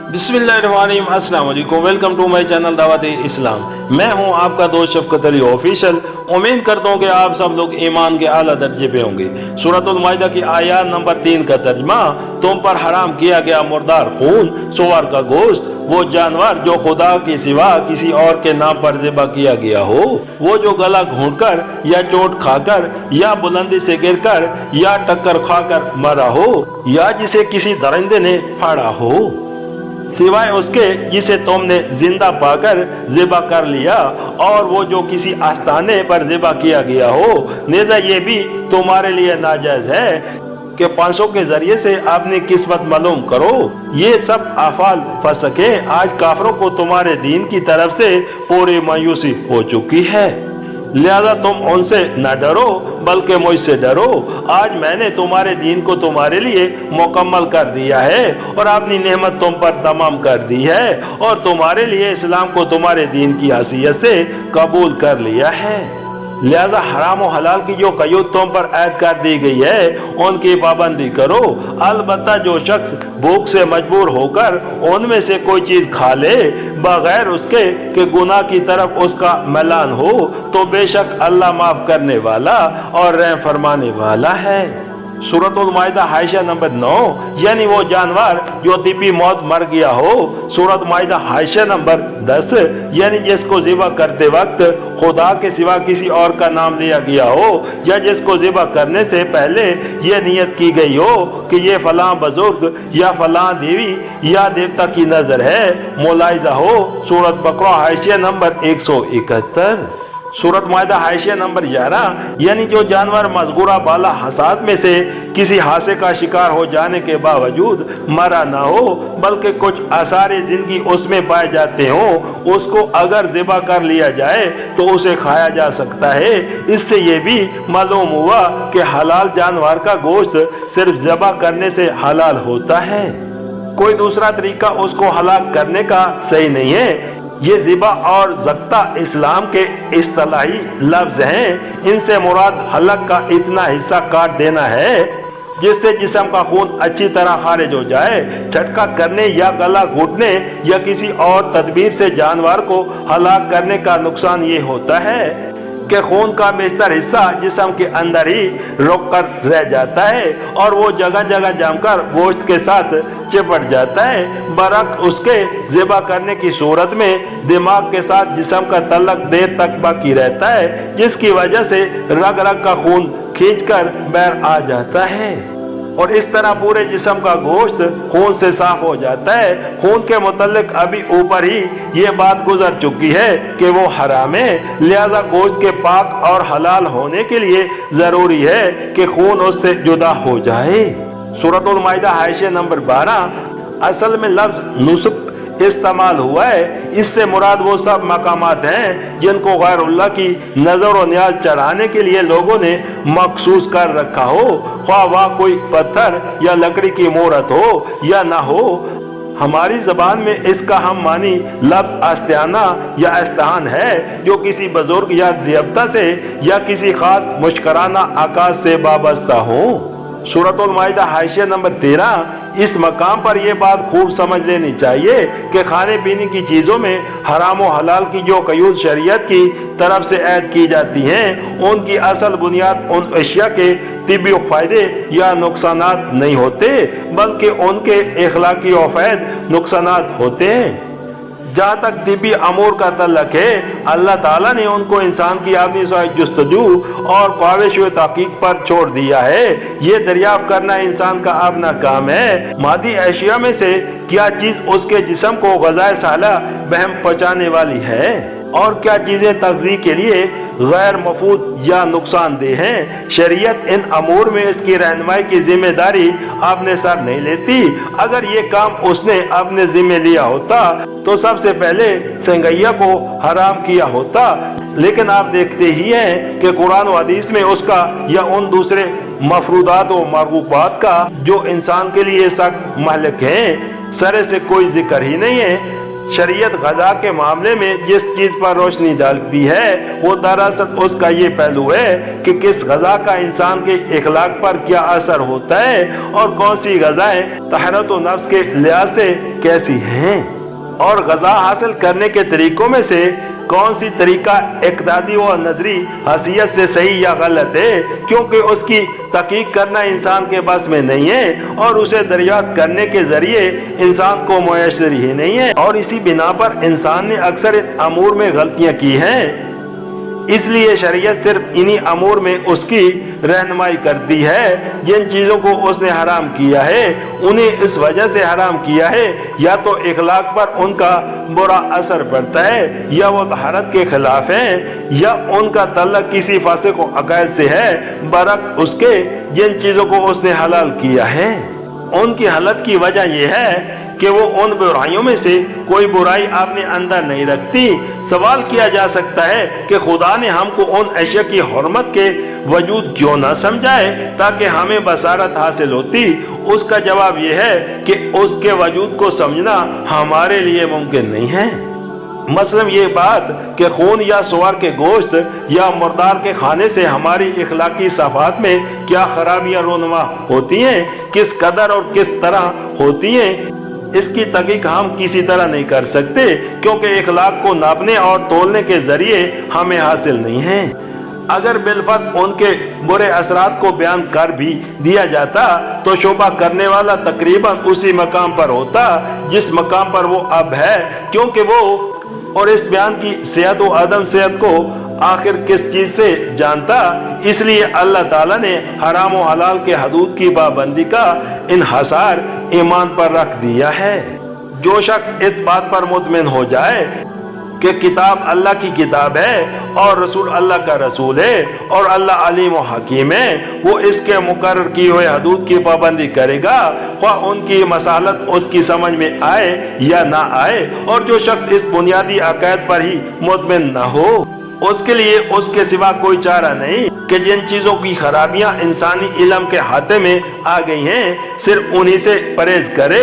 बिस्मिल्लाहिर्रहमानिर्रहीम। अस्सलाम वालेकुम। वेलकम टू माय चैनल दावत इस्लाम। मैं हूं आपका दोस्त शफकत अली ऑफिशियल। उम्मीद करता हूं कि आप सब लोग ईमान के आला दर्जे पे होंगे। सूरतुल माइदा की आयत नंबर 3 का तर्जमा, तुम पर हराम किया गया मुर्दार खून, सुअर का गोश्त, वो जानवर जो खुदा के सिवा किसी और के नाम पर ज़िबा किया गया हो, वो जो गला घोंटकर या चोट खाकर या बुलंदी से गिरकर या टक्कर खाकर मरा हो या जिसे किसी दरिंदे ने फाड़ा हो, सिवाय उसके जिसे तुमने जिंदा पाकर ज़िबा कर लिया, और वो जो किसी आस्ताने पर ज़िबा किया गया हो। नेज़ा ये भी तुम्हारे लिए नाजायज है कि 500 के जरिए से अपनी किस्मत मालूम करो। ये सब अफाल फसके आज काफरों को तुम्हारे दीन की तरफ से पूरी मायूसी हो चुकी है, लिहाजा तुम उनसे न डरो बल्कि मुझसे डरो। आज मैंने तुम्हारे दीन को तुम्हारे लिए मुकम्मल कर दिया है और अपनी नेमत तुम पर तमाम कर दी है, और तुम्हारे लिए इस्लाम को तुम्हारे दीन की हैसियत से कबूल कर लिया है। लिहाजा हराम और हलाल की जो कयूद तुम पर ऐद कर दी गई है उनकी पाबंदी करो। अलबत्ता जो शख्स भूख से मजबूर होकर उनमें से कोई चीज खा ले बगैर उसके कि गुनाह की तरफ उसका मैलान हो, तो बेशक अल्लाह माफ करने वाला और रहम फरमाने वाला है। सूरतुल माइदा हाइशा नंबर 9, यानी वो जानवर जो तिबी मौत मर गया हो। सूरत माइदा हाइशा नंबर 10, यानी जिसको ज़िबा करते वक्त खुदा के सिवा किसी और का नाम लिया गया हो, या जिसको ज़िबा करने से पहले ये नियत की गई हो कि ये फलां बुजुर्ग या फलां देवी या देवता की नजर है, मुलाइजा हो। सूरत बकरा हाइशा नंबर 171। सूरत माइदा हाइशिया नंबर 11, यानी जो जानवर मज़कूरा बाला हसाद में से किसी हादसे का शिकार हो जाने के बावजूद मरा ना हो बल्कि कुछ आसारे जिंदगी उसमें पाए जाते हो, उसको अगर ज़िबा कर लिया जाए तो उसे खाया जा सकता है। इससे ये भी मालूम हुआ कि हलाल जानवर का गोश्त सिर्फ ज़िबा करने से हलाल होता है, कोई दूसरा तरीका उसको हलाक करने का सही नहीं है। ये ज़िबा और ज़क्ता इस्लाम के इस्तिलाही लफ्ज़ हैं। इनसे मुराद हलक का इतना हिस्सा काट देना है जिससे जिस्म का खून अच्छी तरह खारिज हो जाए। झटका करने या गला घुटने या किसी और तदबीर से जानवर को हलाक करने का नुकसान ये होता है कि खून का बेशतर हिस्सा जिस्म के अंदर ही रुक कर रह जाता है और वो जगह जगह जमकर गोश्त के साथ चिपट जाता है। बरक उसके ज़िबा करने की सूरत में दिमाग के साथ जिस्म का तल्लक देर तक बाकी रहता है, जिसकी वजह से रग रग का खून खींचकर बाहर आ जाता है और इस तरह पूरे जिस्म का गोश्त खून से साफ हो जाता है। खून के मुतल्लिक अभी ऊपर ही ये बात गुजर चुकी है कि वो हराम है, लिहाजा गोश्त के पाक और हलाल होने के लिए जरूरी है कि खून उससे जुदा हो जाए। सूरतुल माइदा हाइशा नंबर 12, असल में लफ्ज़ नुस्ब इस्तेमाल हुआ है। इससे मुराद वो सब मकामात हैं जिनको गैरुल्लाह की नजर और न्याज चढ़ाने के लिए लोगों ने मखसूस कर रखा हो, ख्वाह वहाँ कोई पत्थर या लकड़ी की मूरत हो या ना हो। हमारी जबान में इसका हम मानी लफ्ज़ आस्ताना या आस्तान है, जो किसी बुजुर्ग या देवता से या किसी खास मुश्कराना आकाश से वाबस्ता हो। सूरतुल माइदा हाइशिया नंबर 13, इस मकाम पर यह बात खूब समझ लेनी चाहिए कि खाने पीने की चीज़ों में हराम और हलाल की जो कयूद शरीयत की तरफ से ऐद की जाती हैं, उनकी असल बुनियाद उन अशिया के तिब्बी फ़ायदे या नुकसानात नहीं होते बल्कि उनके इखलाकी और फ़ैद नुकसानात होते हैं। जहाँ तक तिब्बी अमूर का तल्लक है, अल्लाह ताला ने उनको इंसान की अपनी जुस्तजू और ख्वाहिश व तहकीक पर छोड़ दिया है। ये दरियाफ्त करना इंसान का अपना काम है। मादी अशिया में से क्या चीज़ उसके जिस्म को ग़ज़ाए साला बहम पहुँचाने वाली है और क्या चीज़ें तग़ज़ी के लिए गैर मफूद या नुकसानदेह हैं। शरीयत इन अमूर में इसकी रहनुमाई की जिम्मेदारी अपने सर नहीं लेती। अगर ये काम उसने अपने जिम्मे लिया होता तो सबसे पहले संगैया को हराम किया होता, लेकिन आप देखते ही हैं कि कुरान व हदीस में उसका या उन दूसरे मफरूदात व मरगूबात का जो इंसान के लिए सख्त महलक हैं, सरे से कोई जिक्र ही नहीं है। शरीयत गजा के मामले में जिस चीज पर रोशनी डालती है वो दरअसल उसका ये पहलू है कि किस गजा का इंसान के इखलाक पर क्या असर होता है और कौन सी गजाएं तहरत व नफ्स के लिहाज से कैसी हैं, और गजा हासिल करने के तरीकों में से कौन सी तरीका इक़्तिदादी व नजरी हैसियत से सही या गलत है, क्योंकि उसकी तहकीक करना इंसान के बस में नहीं है और उसे दरियाफ्त करने के जरिए इंसान को मुयस्सर ही नहीं है, और इसी बिना पर इंसान ने अक्सर इन अमूर में गलतियां की हैं। इसलिए शरीयत सिर्फ इन्हीं अमूर में उसकी रहनुमाई करती है। जिन चीज़ों को उसने हराम किया है उन्हें इस वजह से हराम किया है या तो इखलाक पर उनका बुरा असर पड़ता है, या वो तहरत के खिलाफ है, या उनका तल्लुक किसी फासिक व अकायद से है, बरक उसके जिन चीज़ों को उसने हलाल किया है। उनकी हालत की वजह यह है कि वो उन बुराइयों में से कोई बुराई आपने अंदर नहीं रखती। सवाल किया जा सकता है कि खुदा ने हमको उन अशिया की हुर्मत के वजूद क्यों न समझाए ताकि हमें बसारत हासिल होती। उसका जवाब यह है कि उसके वजूद को समझना हमारे लिए मुमकिन नहीं है। मसलन ये बात कि खून या सुअर के गोश्त या मुर्दार के खाने से हमारी इखलाकी सफ़ात में क्या खराबियां रोनुमा होती हैं, किस कदर और किस तरह होती हैं, इसकी तहकीक हम किसी तरह नहीं कर सकते, क्योंकि इखलाक को नापने और तोलने के जरिए हमें हासिल नहीं है। अगर बिलफर्ज उनके बुरे असरात को बयान कर भी दिया जाता तो शोभा करने वाला तकरीबन उसी मकाम पर होता जिस मकाम पर वो अब है, क्योंकि वो और इस बयान की सेहत व अदम सेहत को आखिर किस चीज से जानता। इसलिए अल्लाह ताला ने हराम व हलाल के हदूद की पाबंदी का इन्हसार ईमान पर रख दिया है। जो शख्स इस बात पर मुतमिन हो जाए कि किताब अल्लाह की किताब है और रसूल अल्लाह का रसूल है और अल्लाह अलीम व हकीम है, वो इसके मुकर्रर किए हुए हदूद की पाबंदी करेगा, ख्वाह उनकी मसालत उसकी समझ में आए या ना आए। और जो शख्स इस बुनियादी अकायद पर ही मुतमिन न हो उसके लिए उसके सिवा कोई चारा नहीं कि जिन चीजों की खराबियां इंसानी इल्म के हाथे में आ गई हैं सिर्फ उन्हीं से परहेज करे,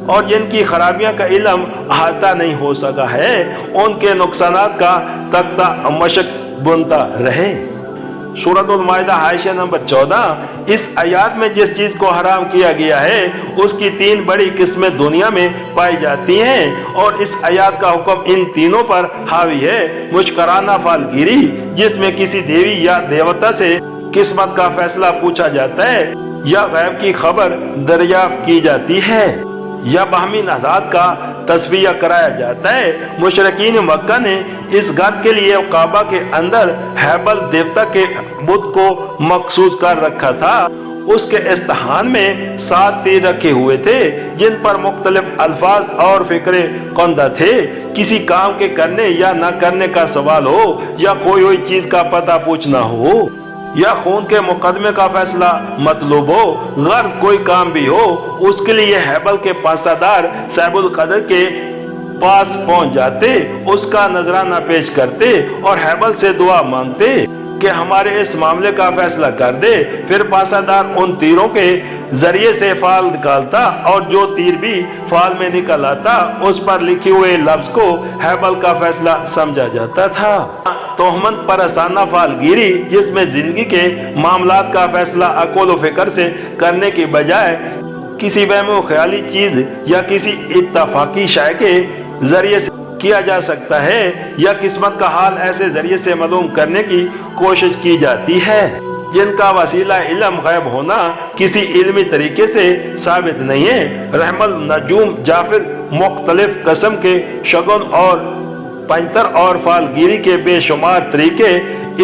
और जिनकी खराबियां का इल्म अहाता नहीं हो सका है उनके नुकसानात का तख्ता मशक बुनता रहे। सूरतुल माइदा आयशा नंबर 14। इस आयत में जिस चीज को हराम किया गया है उसकी तीन बड़ी किस्में दुनिया में पाई जाती हैं, और इस आयत का हुक्म इन तीनों पर हावी है। मुश्कराना फालगिरी, जिसमें किसी देवी या देवता से किस्मत का फैसला पूछा जाता है या गैब की खबर दरियाफ्त की जाती है, या बाहमी नज़ात का तस्वीर कराया जाता है। मुशरिकीन मक्का ने इस गर्द के लिए काबा के अंदर हैबल देवता के बुत को मखसूस कर रखा था। उसके इस्तेहान में 7 तीर रखे हुए थे जिन पर मुख्तलिफ अल्फाज और फिक्रे कंदा थे। किसी काम के करने या न करने का सवाल हो, या कोई हुई चीज का पता पूछना हो, या खून के मुकदमे का फैसला मतलूब हो, गर्ज कोई काम भी हो, उसके लिए हैबल के पासादार साहिबुल कदर के पास पहुंच जाते, उसका नजराना पेश करते और हैबल से दुआ मांगते कि हमारे इस मामले का फैसला कर दे। फिर पासादार उन तीरों के जरिए से फाल निकालता और जो तीर भी फाल में निकल आता उस पर लिखे हुए लफ्ज को हैबल का फैसला समझा जाता था। तोहमत पर आसाना फालगिरी, जिसमें जिंदगी के मामलात का फैसला अक़ल व फिक्र से करने के बजाय किसी वहम ख्याली चीज या किसी इत्तफाकी शाय के जरिए से किया जा सकता है, या किस्मत का हाल ऐसे जरिए से मालूम करने की कोशिश की जाती है जिनका वसीला इल्म गैब होना किसी इल्मी तरीके से साबित नहीं है। रहमल नजूम जाफिर मुख्तलिफ किस्म के शगुन और पंतर और फालगिरी के बेशुमार तरीके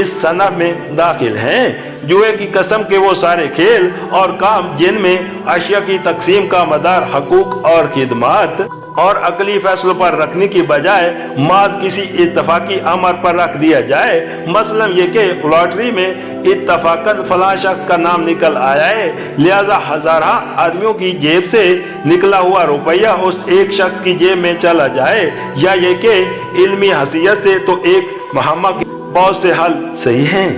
इस सनफ में दाखिल हैं। जुए की कसम के वो सारे खेल और काम जिनमें अशिया की तकसीम का मदार हकूक और खिदमात और अकली फैसलों पर रखने की बजाय माज किसी इत्तफाकी अमर पर रख दिया जाए। मसलन ये कि लॉटरी में इत्तफाकन फलां शख्स का नाम निकल आया है, लिहाजा हजारा आदमियों की जेब से निकला हुआ रुपया उस एक शख्स की जेब में चला जाए, या ये कि इल्मी हसीयत से तो एक महामा के बहुत से हल सही हैं।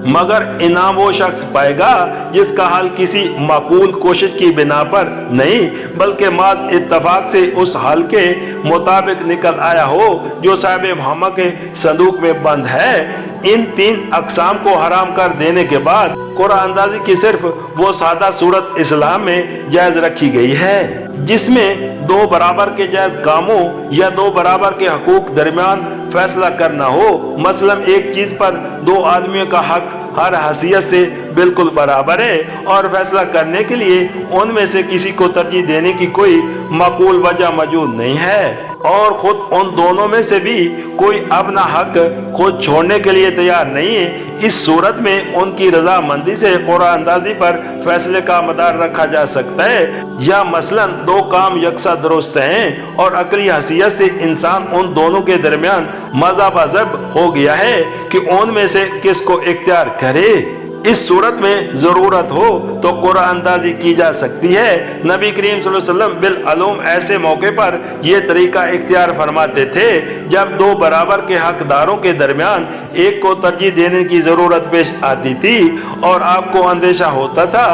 मगर इनाम वो शख्स पाएगा जिसका हल किसी माकूल कोशिश की बिना पर नहीं बल्कि माद इत्तफाक से उस हल के मुताबिक निकल आया हो जो साहिब मुहम्मद के संदूक में बंद है। इन 3 अक़साम को हराम कर देने के बाद कुरान अंदाजी की सिर्फ वो सादा सूरत इस्लाम में जायज रखी गई है जिसमें 2 बराबर के जायज कामों या 2 बराबर के हकूक दरमियान फैसला करना हो। मसलन एक चीज पर 2 आदमियों का हक हर हैसियत से बिल्कुल बराबर है और फैसला करने के लिए उनमें से किसी को तरजीह देने की कोई माकूल वजह मौजूद नहीं है और खुद उन दोनों में से भी कोई अपना हक खुद छोड़ने के लिए तैयार नहीं है। इस सूरत में उनकी रजामंदी से कुरान अंदाजी पर फैसले का मदार रखा जा सकता है। या मसलन 2 काम यकसा दुरुस्त हैं और अकली हैसियत से इंसान उन दोनों के दरमियान मज़ाब हो गया है कि उनमें से किसको इख्तियार करे। इस सूरत में जरूरत हो तो कुरान अंदाजी की जा सकती है। नबी करीम सल्लल्लाहु अलैहि वसल्लम बिलअलूम ऐसे मौके पर यह तरीका इख्तियार फरमाते थे जब 2 बराबर के हकदारों के दरमियान एक को तरजीह देने की जरूरत पेश आती थी और आपको अंदेशा होता था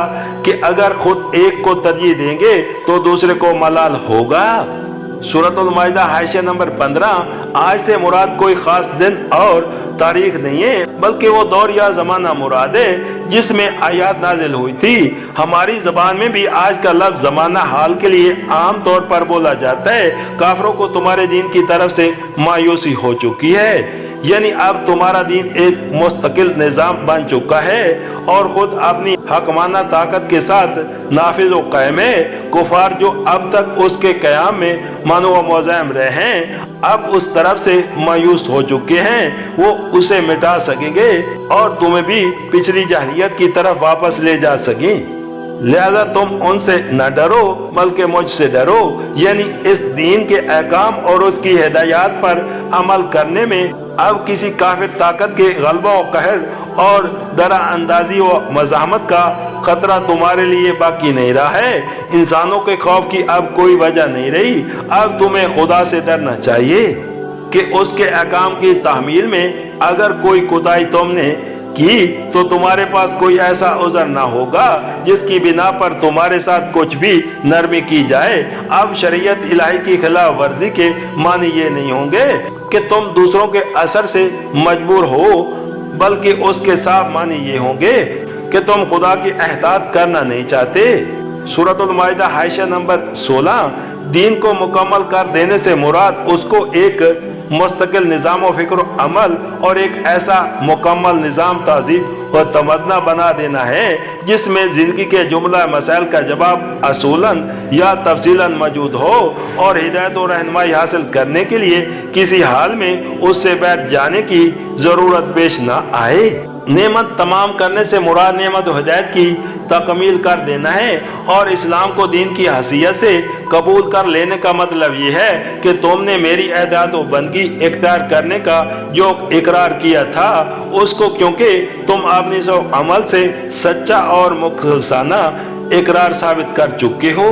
कि अगर खुद एक को तरजीह देंगे तो दूसरे को मलाल होगा। सूरतुल माइदा हाशिया नंबर 15। आज से मुराद कोई खास दिन और तारीख नहीं है बल्कि वो दौर या जमाना मुराद है जिसमें आयत नाजिल हुई थी। हमारी जबान में भी आज का लफ्ज जमाना हाल के लिए आम तौर पर बोला जाता है। काफिरों को तुम्हारे दीन की तरफ से मायूसी हो चुकी है, यानी अब तुम्हारा दीन एक मुस्तकिल निजाम बन चुका है और खुद अपनी हकमाना ताकत के साथ नाफिज व कायम है। कुफार जो अब तक उसके कयाम में मानो व मुज़ाहिम रहे हैं अब उस तरफ से मायूस हो चुके हैं, वो उसे मिटा सकेंगे और तुम्हें भी पिछली जाहिलियत की तरफ वापस ले जा सकें। लिहाजा तुम उनसे न डरो बल्कि मुझसे डरो, यानी इस दीन के अहकाम और उसकी हिदायत पर अमल करने में अब किसी काफिर ताकत के गलबा व कहर और दरा अंदाजी व मज़ाहमत का खतरा तुम्हारे लिए बाकी नहीं रहा है। इंसानों के खौफ की अब कोई वजह नहीं रही। अब तुम्हें खुदा से डरना चाहिए कि उसके अहकाम की तामील में अगर कोई कोताही तुमने की तो तुम्हारे पास कोई ऐसा उज़र ना होगा जिसकी बिना पर तुम्हारे साथ कुछ भी नरमी की जाए। अब शरीयत इलाही की खिलाफ वर्जी के मानी ये नहीं होंगे कि तुम दूसरों के असर से मजबूर हो बल्कि उसके साफ मानी ये होंगे कि तुम खुदा की एहतियात करना नहीं चाहते। सूरतुल माइदा हाशिया नंबर 16। दीन को मुकम्मल कर देने से मुराद उसको एक मुस्तकिल निज़ाम व फिक्र अमल और एक ऐसा मुकम्मल निज़ाम तहज़ीब व तमदना बना देना है जिसमें ज़िंदगी के जुमला मसाइल का जवाब असूलन या तफसीलन मौजूद हो और हिदायत और रहनुमाई हासिल करने के लिए किसी हाल में उससे बैठ जाने की ज़रूरत पेश न आए। नेमत तमाम करने से मुराद नेमत व हिदायत की तकमील कर देना है और इस्लाम को दीन की हैसियत से कबूल कर लेने का मतलब ये है कि तुमने मेरी एहतियात व बंदगी इख्तियार करने का जो इकरार किया था उसको क्योंकि तुम अपनी सब अमल से सच्चा और मुखलसाना इकरार साबित कर चुके हो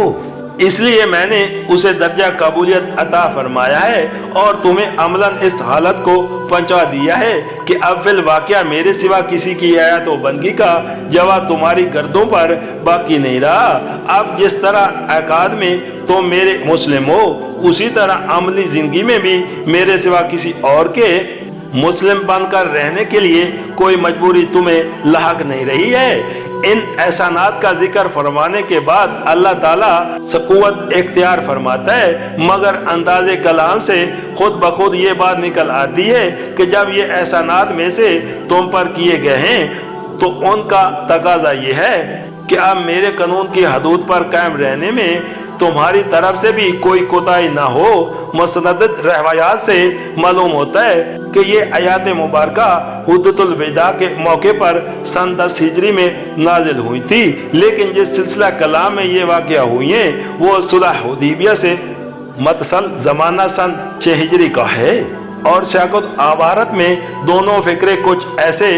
इसलिए मैंने उसे दर्जा कबूलियत अता फरमाया है और तुम्हें अमलन इस हालत को पहुंचा दिया है कि अब फिल वाक़या मेरे सिवा किसी की आयत व बंदगी का जवाब तुम्हारी गर्दों पर बाकी नहीं रहा। अब जिस तरह अकाद में तुम मेरे मुस्लिम हो उसी तरह अमली जिंदगी में भी मेरे सिवा किसी और के मुस्लिम बनकर रहने के लिए कोई मजबूरी तुम्हें लाहक नहीं रही है। इन एहसानात का जिक्र फरमाने के बाद अल्लाह ताला सकुवत इख्तियार फरमाता है मगर अंदाजे कलाम से खुद बखुद ये बात निकल आती है कि जब ये एहसानात में से तुम पर किए गए हैं तो उनका तकाजा ये है कि अब मेरे कानून की हदूद पर कायम रहने में तुम्हारी तरफ से भी कोई कोताही ना हो। मुसनद रवायात से मालूम होता है कि ये आयत मुबारका हुद्दतुल विदा के मौके पर सन 10 हिजरी में नाजिल हुई थी, लेकिन जिस सिलसिला कलाम में ये वाक़या हुई हैं वो सुलह हुदैबिया से मतसल जमाना सन 6 हिजरी का है और शाकुत आबारत में दोनों फिक्रे कुछ ऐसे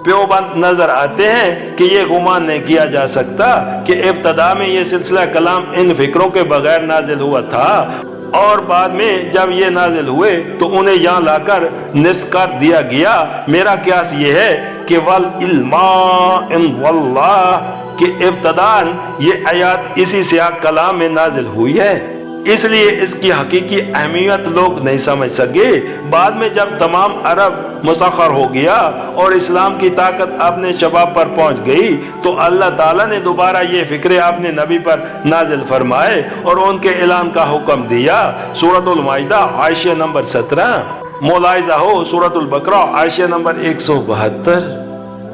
प्योबंद नजर आते हैं कि ये गुमान नहीं किया जा सकता कि इब्तदा में ये सिलसिला कलाम इन फिक्रों के बगैर नाजिल हुआ था और बाद में जब ये नाजिल हुए तो उन्हें यहाँ लाकर निफ्स कर दिया गया। मेरा क्यास ये है کہ والعلماء واللہ کہ ابتداً یہ آیات اسی سیاق کلام میں نازل ہوئی ہے، اس لیے اس کی حقیقی اہمیت لوگ نہیں سمجھ سکے۔ بعد میں جب تمام عرب مسخر ہو گیا اور اسلام کی طاقت اپنے شباب پر پہنچ گئی تو اللہ تعالیٰ نے دوبارہ یہ فکرے اپنے نبی پر نازل فرمائے اور ان کے اعلان کا حکم دیا۔ سورۃ المائدہ آیت نمبر 17، ملاحظہ ہو سورۃ البقرہ آیت نمبر 172۔